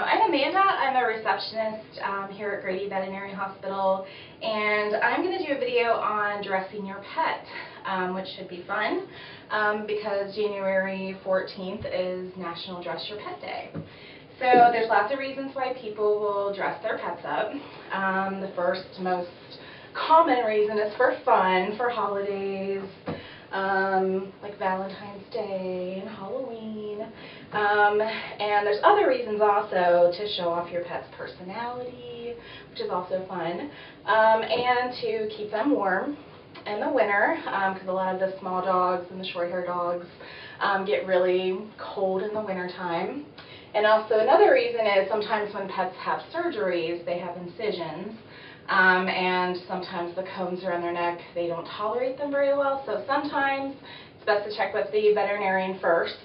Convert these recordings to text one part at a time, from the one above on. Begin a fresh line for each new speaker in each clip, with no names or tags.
I'm Amanda. I'm a receptionist here at Grady Veterinary Hospital, and I'm going to do a video on dressing your pet, which should be fun because January 14th is National Dress Your Pet Day. So there's lots of reasons why people will dress their pets up. The first most common reason is for fun, for holidays, like Valentine's Day and Halloween. And there's other reasons also to show off your pet's personality, which is also fun, and to keep them warm in the winter, because a lot of the small dogs and the short-haired dogs get really cold in the winter time. And also another reason is sometimes when pets have surgeries, they have incisions, and sometimes the combs around their neck, they don't tolerate them very well. So sometimes it's best to check with the veterinarian first,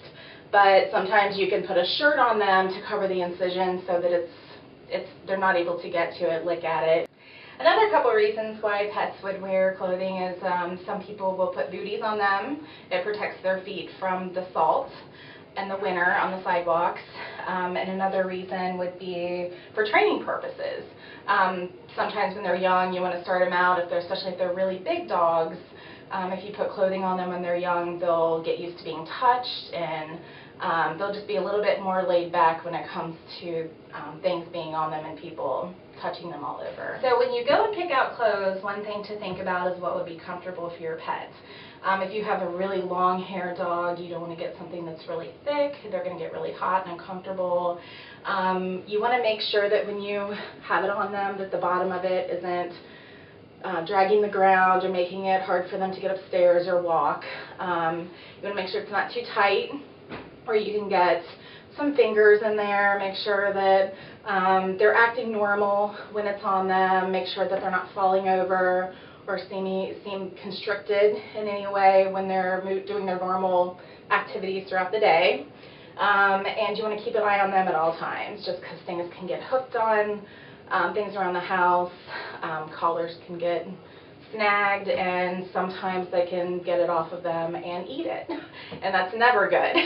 but sometimes you can put a shirt on them to cover the incision so that they're not able to get to it, lick at it. Another couple reasons why pets would wear clothing is some people will put booties on them. It protects their feet from the salt in the winter on the sidewalks. And another reason would be for training purposes. Sometimes when they're young, you want to start them out, especially if they're really big dogs. If you put clothing on them when they're young, they'll get used to being touched, and they'll just be a little bit more laid back when it comes to things being on them and people touching them all over. So when you go and pick out clothes, one thing to think about is what would be comfortable for your pet. If you have a really long-haired dog, you don't want to get something that's really thick. They're going to get really hot and uncomfortable. You want to make sure that when you have it on them, that the bottom of it isn't dragging the ground or making it hard for them to get upstairs or walk. You want to make sure it's not too tight, or you can get some fingers in there. Make sure that they're acting normal when it's on them. Make sure that they're not falling over or seem constricted in any way when they're doing their normal activities throughout the day. And you want to keep an eye on them at all times, just because things can get hooked on things around the house. Collars can get snagged, and sometimes they can get it off of them and eat it, and that's never good.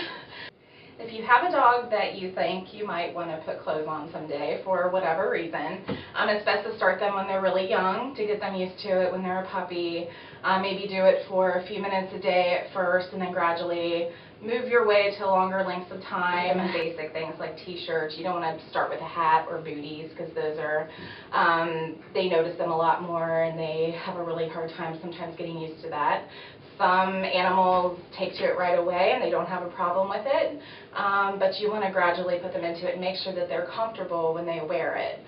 If you have a dog that you think you might want to put clothes on someday for whatever reason, it's best to start them when they're really young to get them used to it when they're a puppy. Maybe do it for a few minutes a day at first, and then gradually move your way to longer lengths of time. Basic things like t-shirts. You don't want to start with a hat or booties, because those are, they notice them a lot more, and they have a really hard time sometimes getting used to that. Some animals take to it right away and they don't have a problem with it, but you want to gradually put them into it and make sure that they're comfortable when they wear it.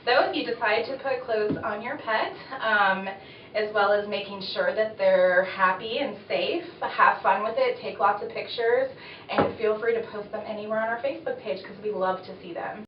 So if you decide to put clothes on your pet, as well as making sure that they're happy and safe, have fun with it, take lots of pictures, and feel free to post them anywhere on our Facebook page because we love to see them.